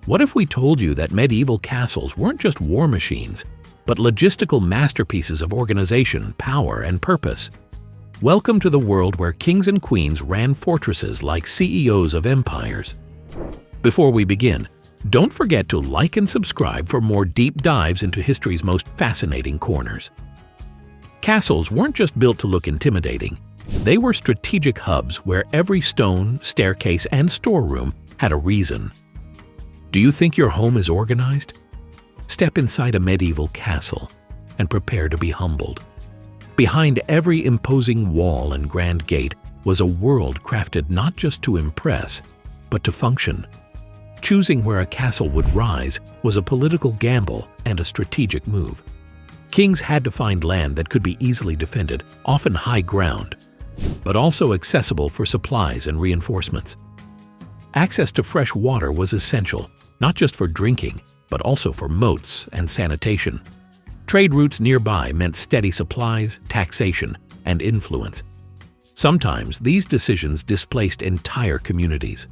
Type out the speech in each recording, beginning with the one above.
What if we told you that medieval castles weren't just war machines, but logistical masterpieces of organization, power, and purpose? Welcome to the world where kings and queens ran fortresses like CEOs of empires. Before we begin, don't forget to like and subscribe for more deep dives into history's most fascinating corners. Castles weren't just built to look intimidating. They were strategic hubs where every stone, staircase, and storeroom had a reason. Do you think your home is organized? Step inside a medieval castle and prepare to be humbled. Behind every imposing wall and grand gate was a world crafted not just to impress, but to function. Choosing where a castle would rise was a political gamble and a strategic move. Kings had to find land that could be easily defended, often high ground, but also accessible for supplies and reinforcements. Access to fresh water was essential, not just for drinking, but also for moats and sanitation. Trade routes nearby meant steady supplies, taxation, and influence. Sometimes these decisions displaced entire communities.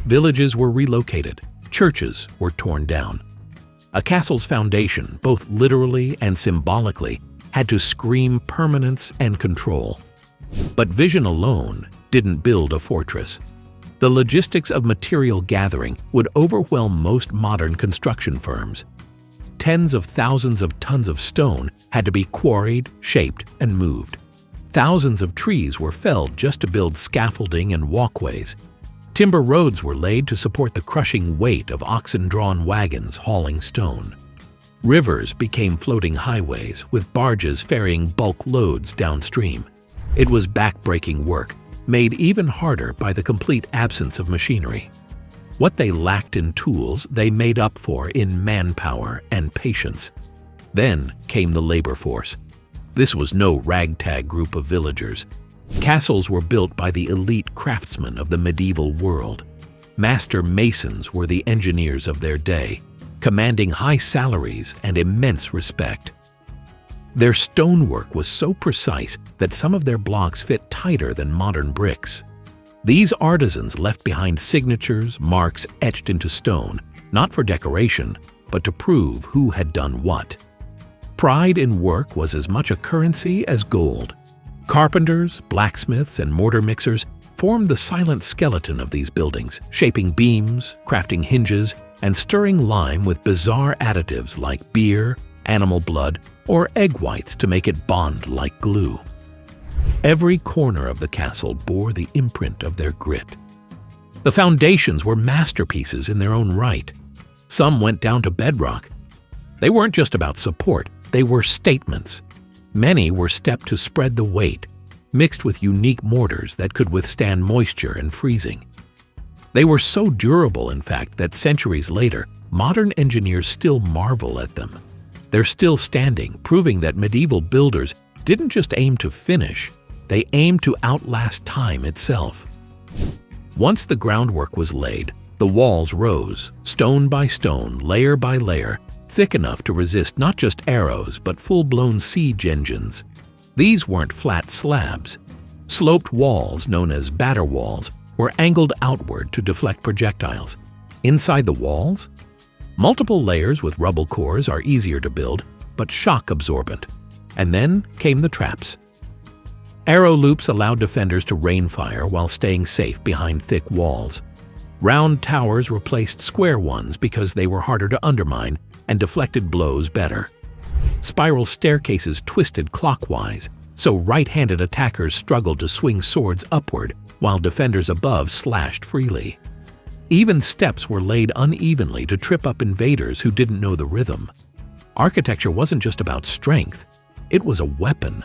Villages were relocated, churches were torn down. A castle's foundation, both literally and symbolically, had to scream permanence and control. But vision alone didn't build a fortress. The logistics of material gathering would overwhelm most modern construction firms. Tens of thousands of tons of stone had to be quarried, shaped, and moved. Thousands of trees were felled just to build scaffolding and walkways. Timber roads were laid to support the crushing weight of oxen-drawn wagons hauling stone. Rivers became floating highways, with barges ferrying bulk loads downstream. It was back-breaking work, made even harder by the complete absence of machinery. What they lacked in tools, they made up for in manpower and patience. Then came the labor force. This was no ragtag group of villagers. Castles were built by the elite craftsmen of the medieval world. Master masons were the engineers of their day, commanding high salaries and immense respect. Their stonework was so precise that some of their blocks fit tighter than modern bricks. These artisans left behind signatures, marks etched into stone, not for decoration, but to prove who had done what. Pride in work was as much a currency as gold. Carpenters, blacksmiths, and mortar mixers formed the silent skeleton of these buildings, shaping beams, crafting hinges, and stirring lime with bizarre additives like beer, animal blood, or egg whites to make it bond like glue. Every corner of the castle bore the imprint of their grit. The foundations were masterpieces in their own right. Some went down to bedrock. They weren't just about support, they were statements. Many were stepped to spread the weight, mixed with unique mortars that could withstand moisture and freezing. They were so durable, in fact, that centuries later, modern engineers still marvel at them. They're still standing, proving that medieval builders didn't just aim to finish, they aimed to outlast time itself. Once the groundwork was laid, the walls rose, stone by stone, layer by layer, thick enough to resist not just arrows but full-blown siege engines. These weren't flat slabs. Sloped walls, known as batter walls, were angled outward to deflect projectiles. Inside the walls, multiple layers with rubble cores are easier to build, but shock-absorbent. And then came the traps. Arrow loops allowed defenders to rain fire while staying safe behind thick walls. Round towers replaced square ones because they were harder to undermine and deflected blows better. Spiral staircases twisted clockwise, so right-handed attackers struggled to swing swords upward while defenders above slashed freely. Even steps were laid unevenly to trip up invaders who didn't know the rhythm. Architecture wasn't just about strength, it was a weapon.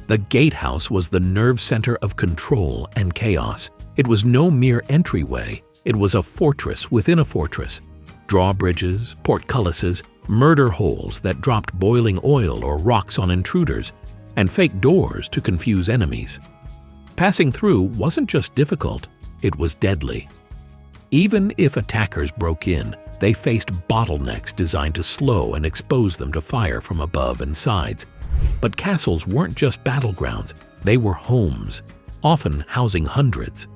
The gatehouse was the nerve center of control and chaos. It was no mere entryway, it was a fortress within a fortress. Drawbridges, portcullises, murder holes that dropped boiling oil or rocks on intruders, and fake doors to confuse enemies. Passing through wasn't just difficult, it was deadly. Even if attackers broke in, they faced bottlenecks designed to slow and expose them to fire from above and sides. But castles weren't just battlegrounds, they were homes, often housing hundreds.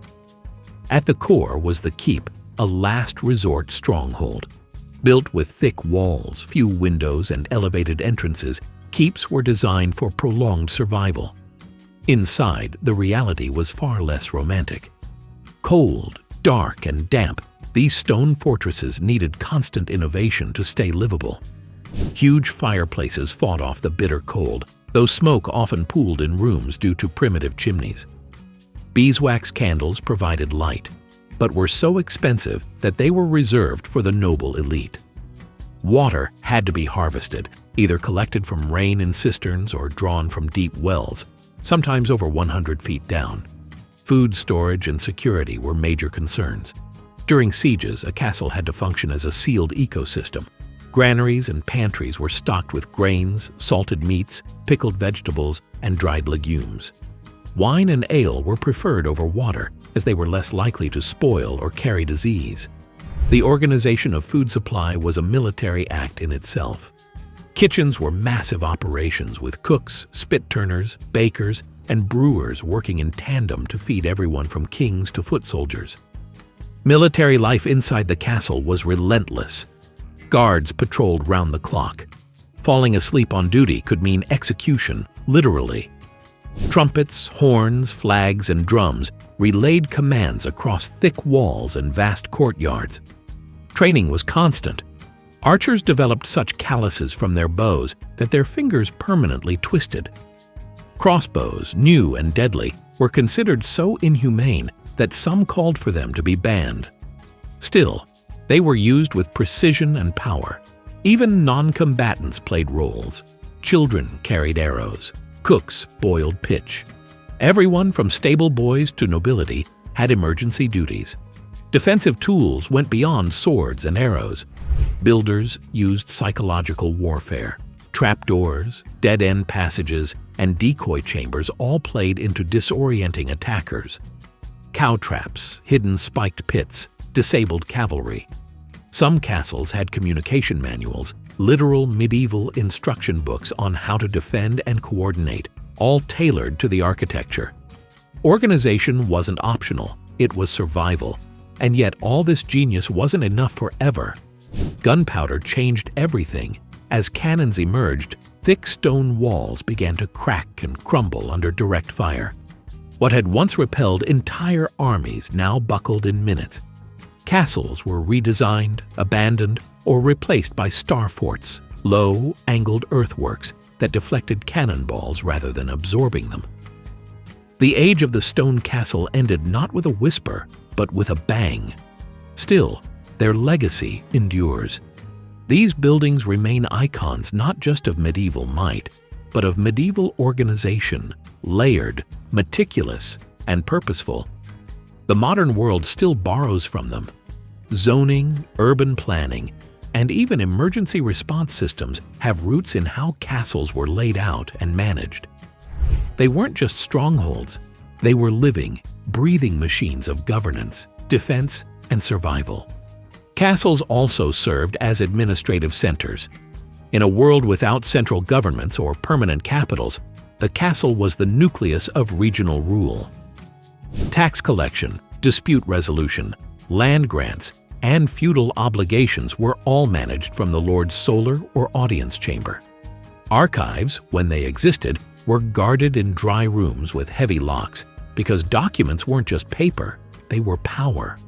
At the core was the keep, a last resort stronghold. Built with thick walls, few windows, and elevated entrances, keeps were designed for prolonged survival. Inside, the reality was far less romantic. Cold, dark, and damp, these stone fortresses needed constant innovation to stay livable. Huge fireplaces fought off the bitter cold, though smoke often pooled in rooms due to primitive chimneys. Beeswax candles provided light, but were so expensive that they were reserved for the noble elite. Water had to be harvested, either collected from rain in cisterns or drawn from deep wells, sometimes over 100 feet down. Food storage and security were major concerns. During sieges, a castle had to function as a sealed ecosystem. Granaries and pantries were stocked with grains, salted meats, pickled vegetables, and dried legumes. Wine and ale were preferred over water, as they were less likely to spoil or carry disease. The organization of food supply was a military act in itself. Kitchens were massive operations with cooks, spit-turners, bakers, and brewers working in tandem to feed everyone from kings to foot soldiers. Military life inside the castle was relentless. Guards patrolled round the clock. Falling asleep on duty could mean execution, literally. Trumpets, horns, flags, and drums relayed commands across thick walls and vast courtyards. Training was constant. Archers developed such calluses from their bows that their fingers permanently twisted. Crossbows, new and deadly, were considered so inhumane that some called for them to be banned. Still, they were used with precision and power. Even non-combatants played roles. Children carried arrows. Cooks boiled pitch. Everyone from stable boys to nobility had emergency duties. Defensive tools went beyond swords and arrows. Builders used psychological warfare. Trapdoors, dead-end passages, and decoy chambers all played into disorienting attackers. Cow traps, hidden spiked pits, disabled cavalry. Some castles had communication manuals, literal medieval instruction books on how to defend and coordinate, all tailored to the architecture. Organization wasn't optional, it was survival. And yet all this genius wasn't enough forever. Gunpowder changed everything. As cannons emerged, thick stone walls began to crack and crumble under direct fire. What had once repelled entire armies now buckled in minutes. Castles were redesigned, abandoned, or replaced by star forts, low, angled earthworks that deflected cannonballs rather than absorbing them. The age of the stone castle ended not with a whisper, but with a bang. Still, their legacy endures. These buildings remain icons not just of medieval might, but of medieval organization, layered, meticulous, and purposeful. The modern world still borrows from them. Zoning, urban planning, and even emergency response systems have roots in how castles were laid out and managed. They weren't just strongholds, they were living, breathing machines of governance, defense, and survival. Castles also served as administrative centers. In a world without central governments or permanent capitals, the castle was the nucleus of regional rule. Tax collection, dispute resolution, land grants, and feudal obligations were all managed from the lord's solar or audience chamber. Archives, when they existed, were guarded in dry rooms with heavy locks because documents weren't just paper, they were power.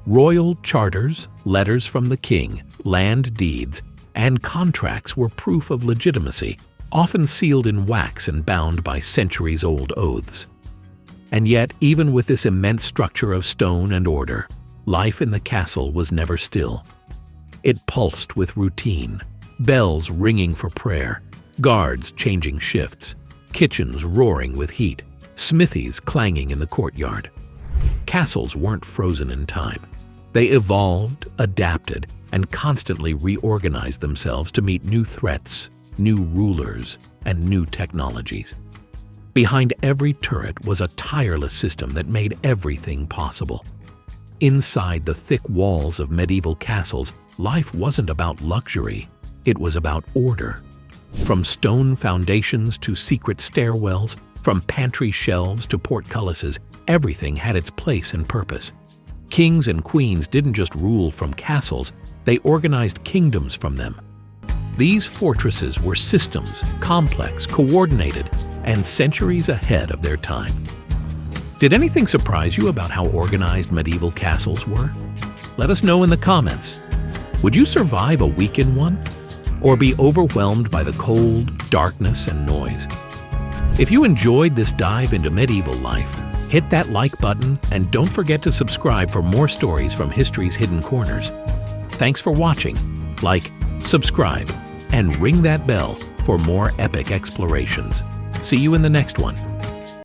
Royal charters, letters from the king, land deeds, and contracts were proof of legitimacy, often sealed in wax and bound by centuries-old oaths. And yet, even with this immense structure of stone and order, life in the castle was never still. It pulsed with routine, bells ringing for prayer, guards changing shifts, kitchens roaring with heat, smithies clanging in the courtyard. Castles weren't frozen in time. They evolved, adapted, and constantly reorganized themselves to meet new threats, new rulers, and new technologies. Behind every turret was a tireless system that made everything possible. Inside the thick walls of medieval castles, life wasn't about luxury, it was about order. From stone foundations to secret stairwells, from pantry shelves to portcullises, everything had its place and purpose. Kings and queens didn't just rule from castles, they organized kingdoms from them. These fortresses were systems, complex, coordinated, and centuries ahead of their time. Did anything surprise you about how organized medieval castles were? Let us know in the comments. Would you survive a week in one? Or be overwhelmed by the cold, darkness, and noise? If you enjoyed this dive into medieval life, hit that like button and don't forget to subscribe for more stories from history's hidden corners. Thanks for watching. Like, subscribe, and ring that bell for more epic explorations. See you in the next one.